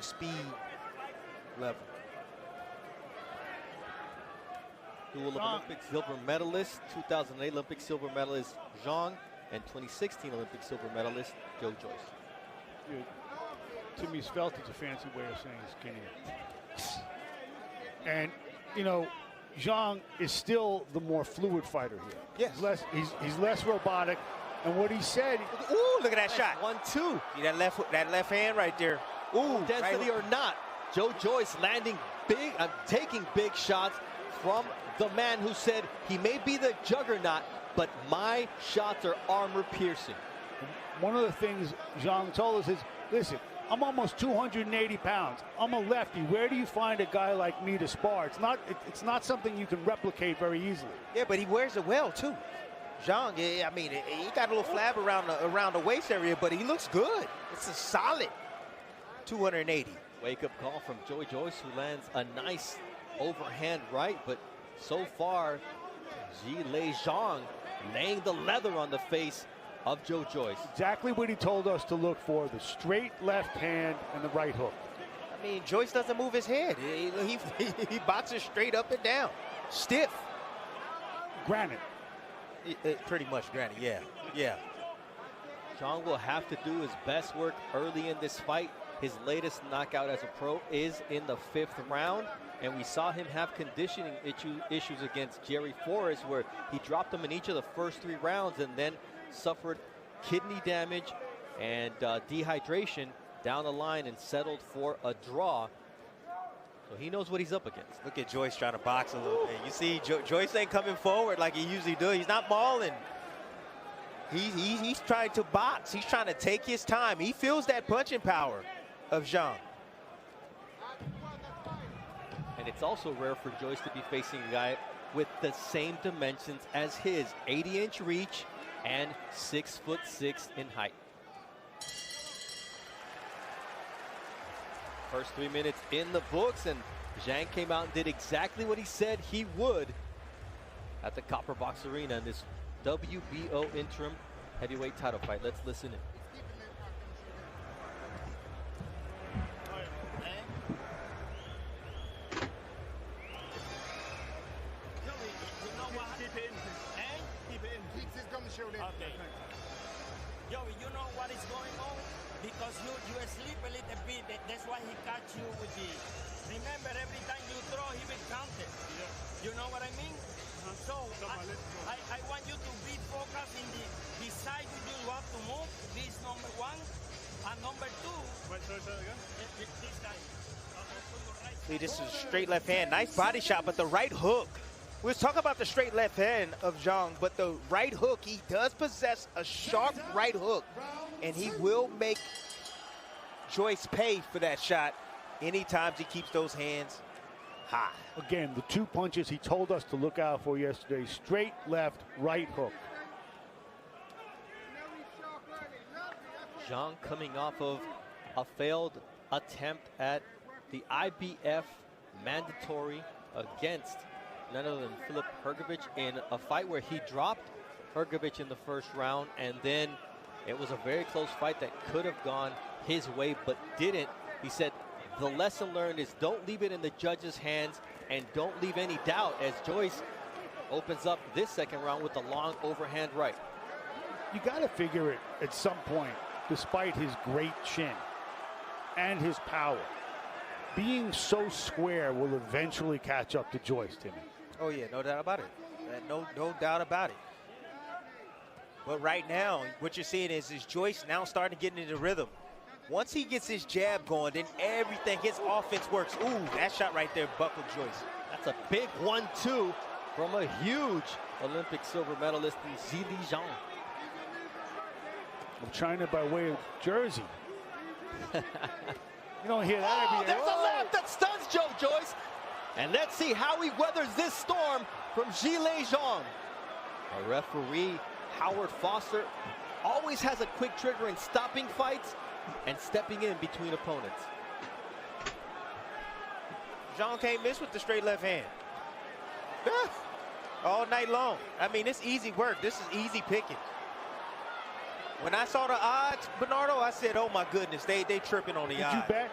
the speed level. Duel of Olympic silver medalist, 2008 Olympic silver medalist Zhang, and 2016 Olympic silver medalist Joe Joyce. Timmy Svelte is a fancy way of saying skinny. And, you know, Zhang is still the more fluid fighter here. Yes. He's less robotic. And what he said. Ooh, look at that shot. 1-2. See that left hand right there. Ooh, Density or not, Joe Joyce landing big, taking big shots from the man who said he may be the juggernaut, but my shots are armor piercing. One of the things Zhang told us is, listen, I'm almost 280 pounds. I'm a lefty. Where do you find a guy like me to spar? It's not something you can replicate very easily. Yeah, but he wears it well too. Zhang, I mean, he got a little flab around the waist area, but he looks good. It's a solid 280. Wake-up call from Joe Joyce, who lands a nice overhand right, but so far, Zhang laying the leather on the face of Joe Joyce. Exactly what he told us to look for, the straight left hand and the right hook. I mean, Joyce doesn't move his head. He boxes straight up and down, stiff. Granite. Pretty much granite, yeah. Zhang will have to do his best work early in this fight. His latest knockout as a pro is in the 5th round, and we saw him have conditioning issues against Jerry Forrest, where he dropped him in each of the first 3 rounds and then suffered kidney damage and dehydration down the line and settled for a draw. So he knows what he's up against. Look at Joyce trying to box a little bit. You see, Joyce ain't coming forward like he usually does. He's not mauling. He's trying to box. He's trying to take his time. He feels that punching power of Zhang. And it's also rare for Joyce to be facing a guy with the same dimensions as his, 80-inch reach and 6'6" in height. First 3 minutes in the books, and Zhang came out and did exactly what he said he would at the Copper Box Arena in this WBO interim heavyweight title fight. Let's listen in. Okay. Joey, you know what is going on? Because you sleep a little bit. That's why he catch you with the... Remember, every time you throw, he will count it. Yeah. You know what I mean? So, I want you to be focused in the side you have to move. This number 1. And number 2... Wait, sorry, again? This guy. See, this is straight left hand. Nice body shot, but the right hook. We was talking about the straight left hand of Zhang, but the right hook, he does possess a sharp right hook, and he will make Joyce pay for that shot anytime he keeps those hands high. Again, the 2 punches he told us to look out for yesterday, straight left, right hook. Zhang coming off of a failed attempt at the IBF mandatory against none other than Filip Hrgović in a fight where he dropped Hrgović in the first round, and then it was a very close fight that could have gone his way but didn't. He said the lesson learned is don't leave it in the judge's hands and don't leave any doubt, as Joyce opens up this second round with a long overhand right. You got to figure it at some point, despite his great chin and his power, being so square will eventually catch up to Joyce, Timmy. Oh yeah, no doubt about it. No doubt about it. But right now, what you're seeing is Joyce now starting to get into the rhythm. Once he gets his jab going, then everything, his offense works. Ooh, that shot right there buckled Joyce. That's a big 1-2 from a huge Olympic silver medalist in Zhang. From China by way of Jersey. You don't hear that every day. There's a left that stuns Joe Joyce. And let's see how he weathers this storm from Zhang. A referee, Howard Foster, always has a quick trigger in stopping fights and stepping in between opponents. Zhang can't miss with the straight left hand. All night long. I mean, it's easy work. This is easy picking. When I saw the odds, Bernardo, I said, oh my goodness, they tripping on the odds. Did you bet?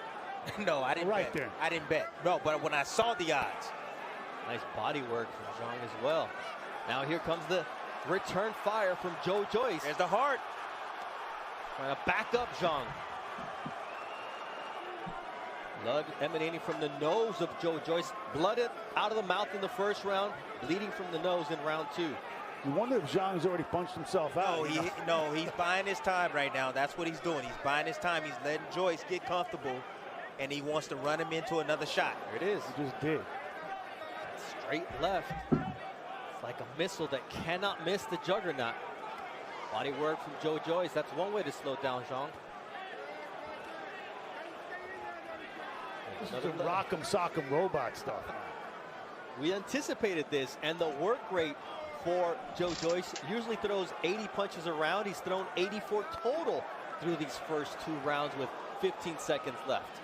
No, I didn't Right bet. there. I didn't bet. No, but when I saw the odds. Nice body work from Zhang as well. Now here comes the return fire from Joyce. There's the heart. Trying to back up Zhang. Blood emanating from the nose of Joyce. Blooded out of the mouth in the first round, bleeding from the nose in round 2. You wonder if Zhang's already punched himself out. No, he's buying his time right now. That's what he's doing. He's buying his time. He's letting Joyce get comfortable, and he wants to run him into another shot. There it is. He just did. Straight left. It's like a missile that cannot miss the juggernaut. Body work from Joyce. That's one way to slow down Zhang. This is the rock'em sock'em robot stuff. We anticipated this, and the work rate for Joyce usually throws 80 punches a round. He's thrown 84 total through these first 2 rounds with 15 seconds left.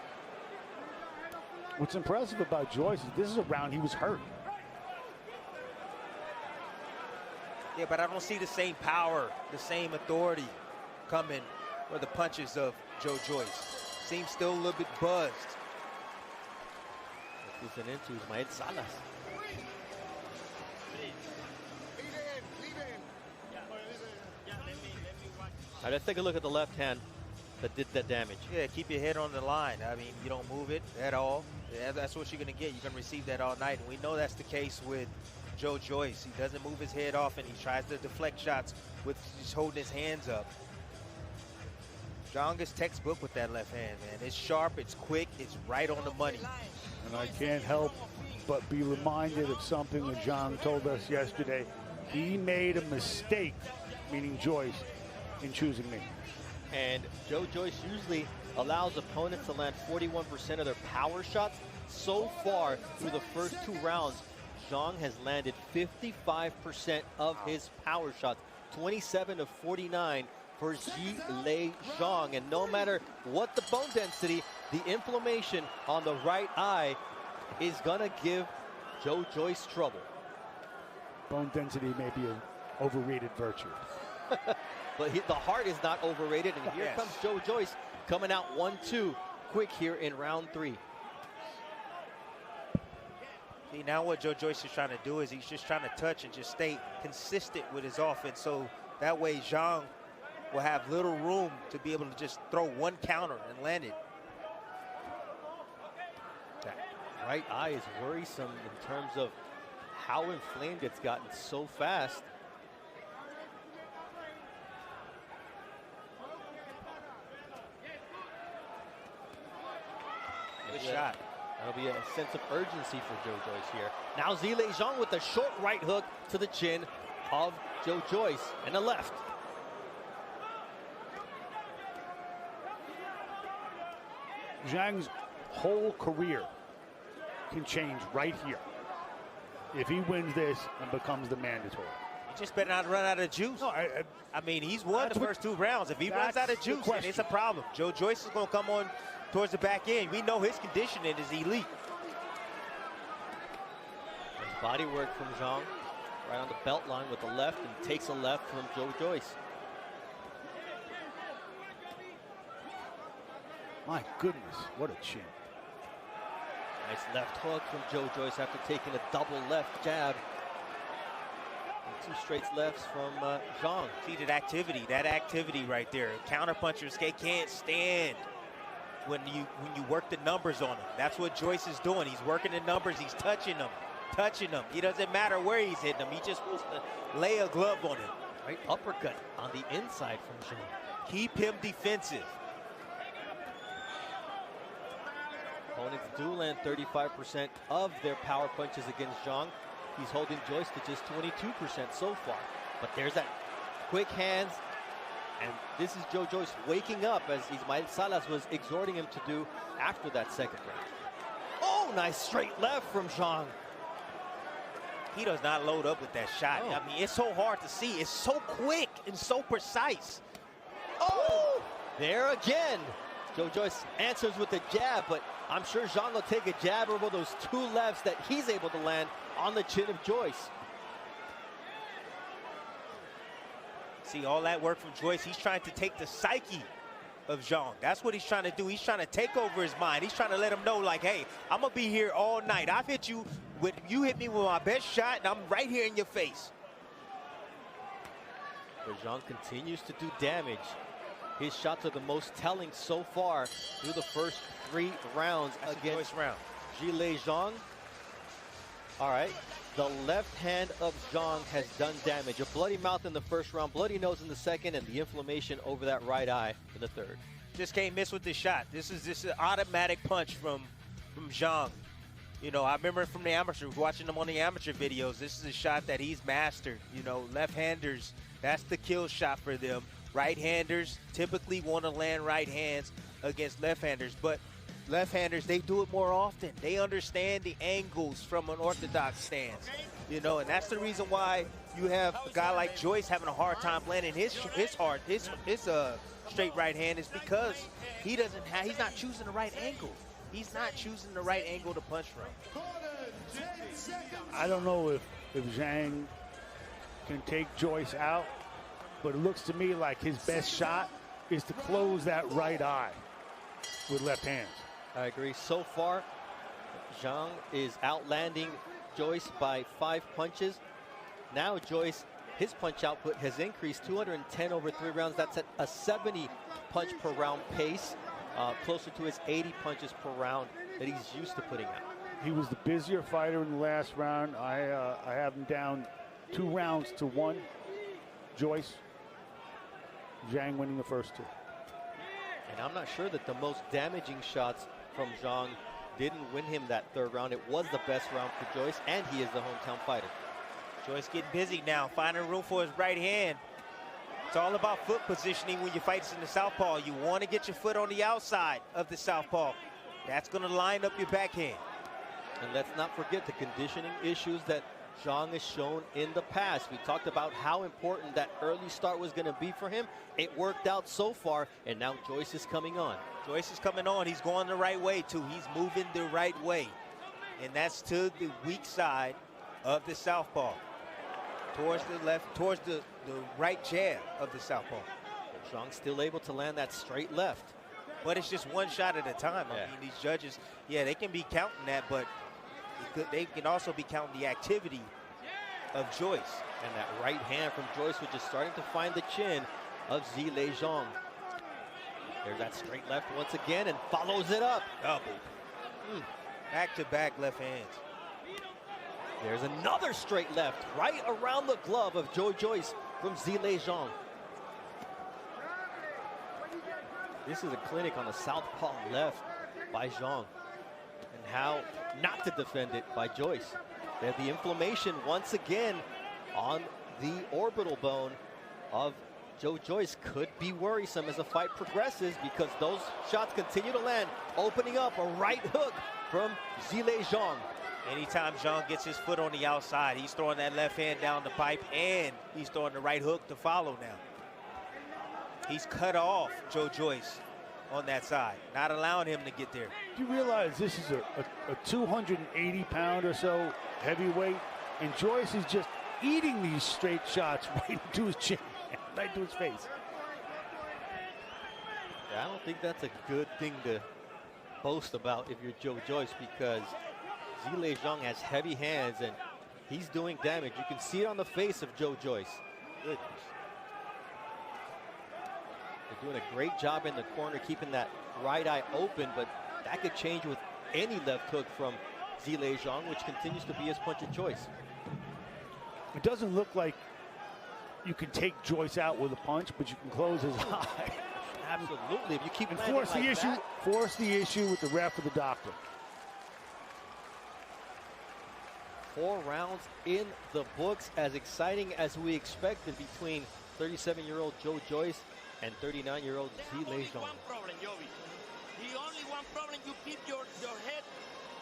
What's impressive about Joyce is this is a round he was hurt. Yeah, but I don't see the same power, the same authority coming for the punches of Joyce. Seems still a little bit buzzed. Who's an into Ismael Salas. All right, let's take a look at the left hand that did that damage. Yeah, keep your head on the line. I mean, you don't move it at all. Yeah, that's what you're going to get. You're going to receive that all night. And we know that's the case with Joyce. He doesn't move his head off, and he tries to deflect shots with just holding his hands up. Zhang is textbook with that left hand, man. It's sharp, it's quick, it's right on the money. And I can't help but be reminded of something that Zhang told us yesterday. He made a mistake, meaning Joyce, in choosing me. And Joyce usually allows opponents to land 41% of their power shots. So far, through the first 2 rounds, Zhang has landed 55% of his power shots, 27 of 49 for Zhilei Zhang. And no matter what the bone density, the inflammation on the right eye is gonna give Joyce trouble. Bone density may be an overrated virtue. But the heart is not overrated, and here Yes. comes Joyce coming out 1-2 quick here in round 3. See, now what Joyce is trying to do is he's just trying to touch and just stay consistent with his offense, so that way Zhang will have little room to be able to just throw one counter and land it. That right eye is worrisome in terms of how inflamed it's gotten so fast. Good shot. That'll be a sense of urgency for Joyce here. Now Zhilei Zhang with a short right hook to the chin of Joyce and the left. Zhang's whole career can change right here if he wins this and becomes the mandatory. You just better not run out of juice. No, I mean, he's won the first 2 rounds. If he runs out of that's the juice, then it's a problem. Joyce is going to come on towards the back end. We know his conditioning is elite. Nice body work from Zhang, right on the belt line with the left, and takes a left from Joyce. My goodness, what a chin. Nice left hook from Joyce after taking a double left jab. And 2 straight lefts from Zhang. See that activity right there. Counterpunchers, they can't stand when you work the numbers on him. That's what Joyce is doing. He's working the numbers. He's touching them. He doesn't matter where he's hitting them. He just wants to lay a glove on him. Right uppercut on the inside from Zhang. Keep him defensive. Opponents do land 35% of their power punches against Zhang. He's holding Joyce to just 22% so far. But there's that quick hands. And this is Joyce waking up, as Ismael Salas was exhorting him to do after that second round. Oh, nice straight left from Zhang. He does not load up with that shot. Oh. I mean, it's so hard to see. It's so quick and so precise. Oh! There again. Joyce answers with a jab, but I'm sure Zhang will take a jab over those 2 lefts that he's able to land on the chin of Joyce. See all that work from Joyce. He's trying to take the psyche of Zhang. That's what he's trying to do. He's trying to take over his mind. He's trying to let him know, like, hey, I'm going to be here all night. I've hit you you hit me with my best shot, and I'm right here in your face. But Zhang continues to do damage. His shots are the most telling so far through the first 3 rounds against Zhilei Zhang. All right, the left hand of Zhang has done damage. A bloody mouth in the first round, bloody nose in the second, and the inflammation over that right eye in the third. Just can't miss with this shot. This is an automatic punch from Zhang. You know, I remember from the amateur, watching him on the amateur videos, this is a shot that he's mastered. You know, left-handers, that's the kill shot for them. Right-handers typically want to land right hands against left-handers, but left-handers, they do it more often. They understand the angles from an orthodox stance, you know, and that's the reason why you have a guy like Joyce having a hard time landing his straight right hand is because he's not choosing the right angle. He's not choosing the right angle to punch from. I don't know if Zhang can take Joyce out, but it looks to me like his best shot is to close that right eye with left hands. I agree. So far, Zhang is outlanding Joyce by 5 punches. Now Joyce, his punch output has increased 210 over 3 rounds. That's at a 70 punch per round pace, closer to his 80 punches per round that he's used to putting out. He was the busier fighter in the last round. I have him down 2 rounds to 1. Joyce, Zhang winning the first 2. And I'm not sure that the most damaging shots from Zhang didn't win him that 3rd round. It was the best round for Joyce, and he is the hometown fighter. Joyce getting busy now, finding room for his right hand. It's all about foot positioning when you fight in the southpaw. You want to get your foot on the outside of the southpaw. That's going to line up your backhand. And let's not forget the conditioning issues that Zhang has shown in the past. We talked about how important that early start was going to be for him. It worked out so far, and now Joyce is coming on. Joyce is coming on. He's going the right way, too. He's moving the right way. And that's to the weak side of the southpaw. Towards the left, towards the right jab of the southpaw. Zhang still able to land that straight left. But it's just one shot at a time. I mean, these judges, they can be counting that, but they can also be counting the activity of Joyce. And that right hand from Joyce, which is starting to find the chin of Zhilei Zhang. There's that straight left once again and follows it up. Double. Back-to-back left hands. There's another straight left right around the glove of Joyce from Zhilei Zhang. This is a clinic on the southpaw left by Zhang, and how not to defend it by Joyce. They have the inflammation once again on the orbital bone of Joyce. Could be worrisome as the fight progresses because those shots continue to land, opening up a right hook from Zhilei Zhang. Anytime Zhang gets his foot on the outside, he's throwing that left hand down the pipe, and he's throwing the right hook to follow now. He's cut off Joyce on that side, not allowing him to get there. Do you realize this is a 280-pound or so heavyweight, and Joyce is just eating these straight shots right into his chin, right to his face. Yeah, I don't think that's a good thing to boast about if you're Joyce, because Zhilei Zhang has heavy hands and he's doing damage. You can see it on the face of Joyce. Goodness. They're doing a great job in the corner, keeping that right eye open, but that could change with any left hook from Zhilei Zhang, which continues to be his punch of choice. It doesn't look like you can take Joyce out with a punch, but you can close his eye. Absolutely. If you keep and force the issue with the ref or the doctor. 4 rounds in the books, as exciting as we expected between 37-year-old Joyce and 39-year-old Zhilei Zhang. One problem, Jovi. The only one problem, you keep your head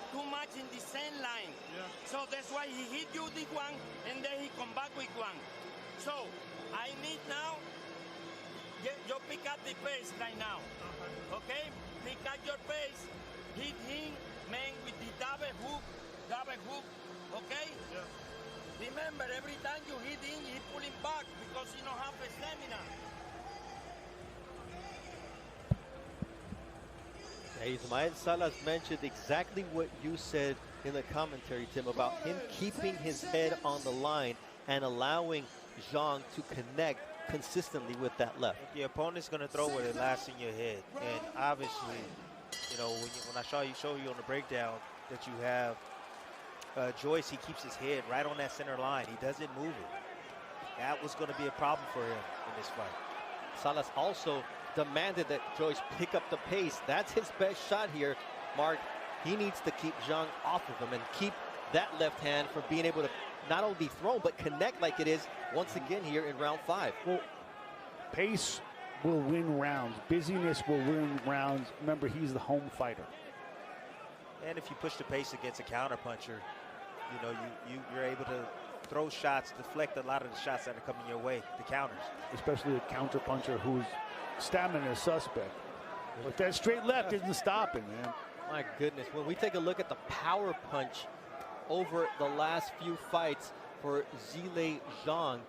too much in the same line. Yeah. So that's why he hit you with one, and then he come back with one. So I need now, you pick up the pace right now. Okay? Pick up your pace. Hit him, man, with the double hook. Okay? Yeah. Remember, every time you hit him, he pull him back because he don't have the stamina. Ismael Salas mentioned exactly what you said in the commentary, Tim, about him keeping his head on the line and allowing Zhang to connect consistently with that left. The opponent's going to throw where it lands in your head. And obviously, you know, when I show you on the breakdown that you have Joyce, he keeps his head right on that center line. He doesn't move it. That was going to be a problem for him in this fight. Salas also demanded that Joyce pick up the pace. That's his best shot here, Mark. He needs to keep Zhang off of him and keep that left hand from being able to not only be thrown, but connect like it is once again here in round 5. Well, pace will win rounds. Busyness will win rounds. Remember, he's the home fighter. And if you push the pace against a counterpuncher, you know, you're able to throw shots, deflect a lot of the shots that are coming your way, the counters. Especially a counterpuncher whose stamina is suspect. But that straight left isn't stopping, man. My goodness, when we take a look at the power punch over the last few fights for Zhilei Zhang,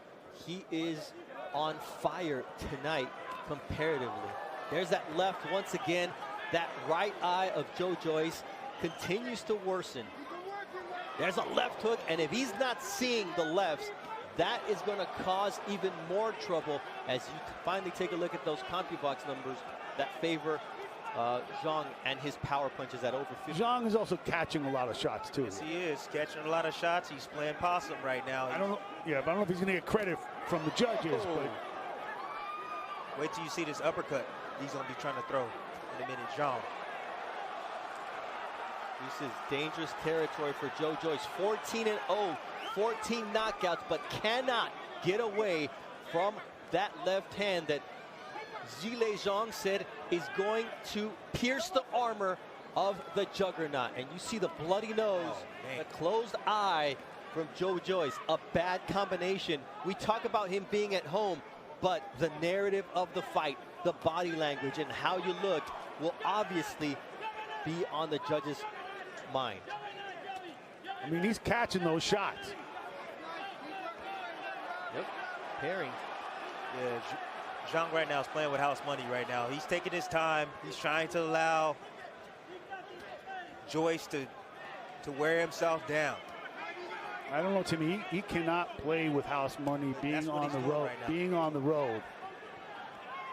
he is on fire tonight comparatively. There's that left once again. That right eye of Joyce continues to worsen. There's a left hook, and if he's not seeing the lefts, that is going to cause even more trouble as you finally take a look at those CompuBox numbers that favor Zhang and his power punches at over 50. Zhang is also catching a lot of shots, too. Yes, he is catching a lot of shots. He's playing possum right now. I don't know. Yeah, but I don't know if he's going to get credit from the judges. But wait till you see this uppercut he's going to be trying to throw in a minute, Zhang. This is dangerous territory for Joyce. 14-0, 14 knockouts, but cannot get away from that left hand that Zhilei Zhang said is going to pierce the armor of the Juggernaut. And you see the bloody nose, the closed eye from Joyce. A bad combination. We talk about him being at home, but the narrative of the fight, the body language, and how you looked will obviously be on the judges' mind. I mean, he's catching those shots. Yep, pairing. Yeah, Zhang right now is playing with house money right now. He's taking his time. He's trying to allow Joyce to wear himself down. I don't know, Timmy. He cannot play with house money being on the road. Right, being on the road.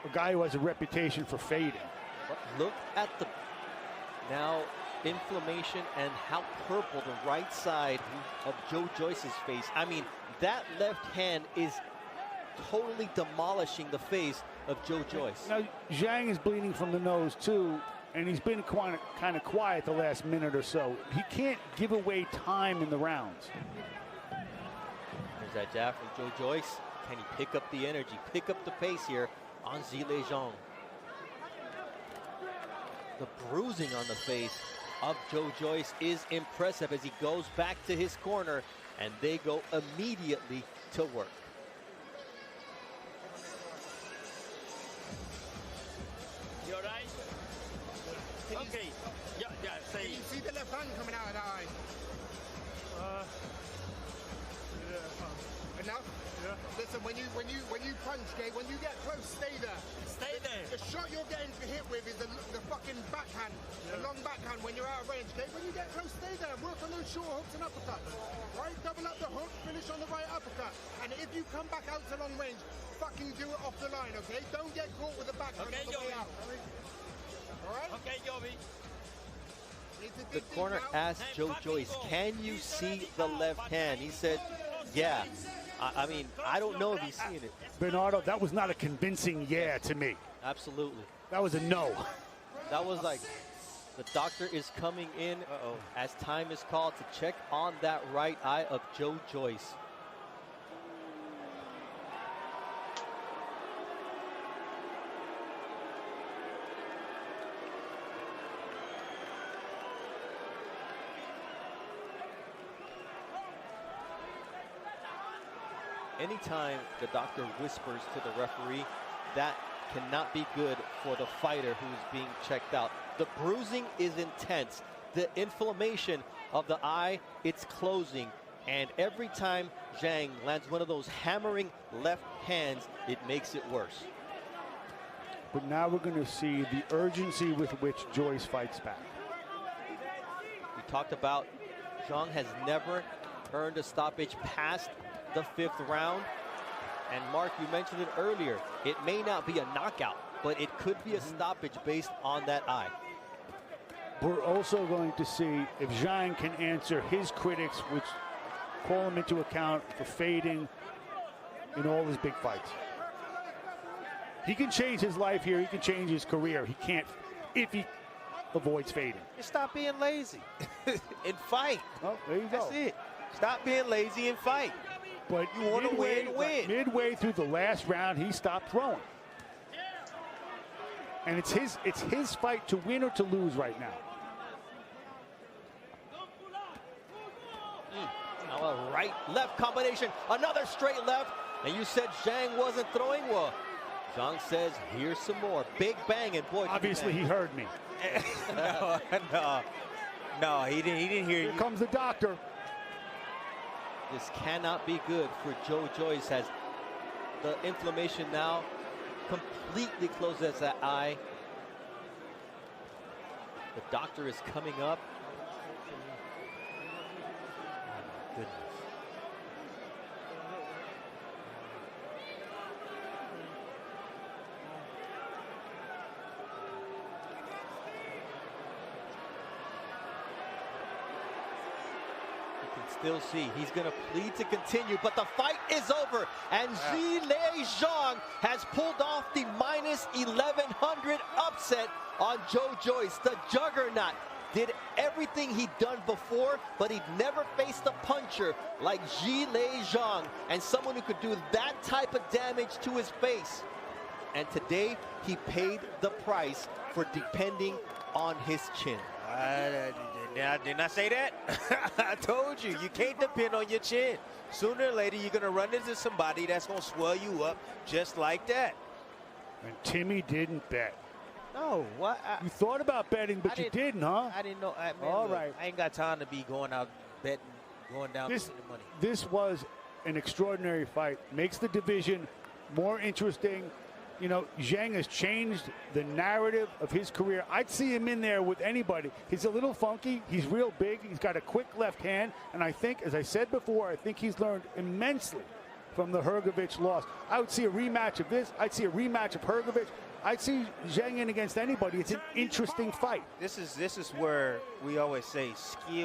A guy who has a reputation for fading. But look at the now inflammation and how purple the right side of Joyce's face. I mean, that left hand is totally demolishing the face of Joyce. Now, Zhang is bleeding from the nose, too, and he's been kind of quiet the last minute or so. He can't give away time in the rounds. There's that jab from Joyce. Can he pick up the energy, pick up the pace here on Zhilei Zhang? The bruising on the face of Joyce is impressive as he goes back to his corner, and they go immediately to work. You all right? Okay. Yeah, say. Can you see the left hand coming out of that eye? Yeah. Enough? Yeah. Listen, when you punch, okay, when you get close, stay there. Stay there. The shot you're getting hit with is the fucking backhand, the long backhand when you're out of range, okay? When you get close, stay there. Work on those short hooks and uppercuts. Right? Double up the hook, finish on the right uppercut. And if you come back out to long range, fucking do it off the line, okay? Don't get caught with the backhand on the way out. All right? Okay, Jovi. The corner asked Joyce, can you see the left hand? He said, yeah. I mean, I don't know if he's seeing it. Bernardo, that was not a convincing yeah to me. Absolutely. That was a no. That was like, the doctor is coming in as time is called to check on that right eye of Joyce. Anytime the doctor whispers to the referee, that cannot be good for the fighter who's being checked out. The bruising is intense. The inflammation of the eye, it's closing. And every time Zhang lands one of those hammering left hands, it makes it worse. but now we're going to see the urgency with which Joyce fights back. We talked about Zhang has never earned a stoppage past the 5th round. And Mark, you mentioned it earlier. It may not be a knockout, but it could be a stoppage based on that eye. We're also going to see if Zhang can answer his critics, which call him into account for fading in all his big fights. He can change his life here. He can change his career. He can't if he avoids fading. Just stop being lazy and fight. Oh, there you go. That's it. Stop being lazy and fight. But you want to win. Midway through the last round, he stopped throwing. And it's his fight to win or to lose right now. Now a right-left combination, another straight left. And you said Zhang wasn't throwing? Well, Zhang says, here's some more. Big bang, and boy, obviously he heard me. No, he didn't hear you. Here comes the doctor. This cannot be good for Joyce, as the inflammation now completely closes that eye. The doctor is coming up. Oh, my goodness. Still see he's going to plead to continue, but the fight is over, and Zhang has pulled off the minus 1100 upset on Joyce. The juggernaut did everything he'd done before, but he'd never faced a puncher like Zhang, and someone who could do that type of damage to his face. And today he paid the price for depending on his chin. Didn't I say that? I told you, you can't depend on your chin. Sooner or later, you're going to run into somebody that's going to swell you up just like that. And Timmy didn't bet. No, what? You thought about betting, but you didn't, huh? I didn't know. All right. I ain't got time to be going out betting, going down This, the money. This was an extraordinary fight. Makes the division more interesting. You know, Zhang has changed the narrative of his career. I'd see him in there with anybody. He's a little funky. He's real big. He's got a quick left hand. And I think, as I said before, I think he's learned immensely from the Hrgovic loss. I would see a rematch of this. I'd see a rematch of Hrgovic. I'd see Zhang in against anybody. It's an interesting fight. This is where we always say skill.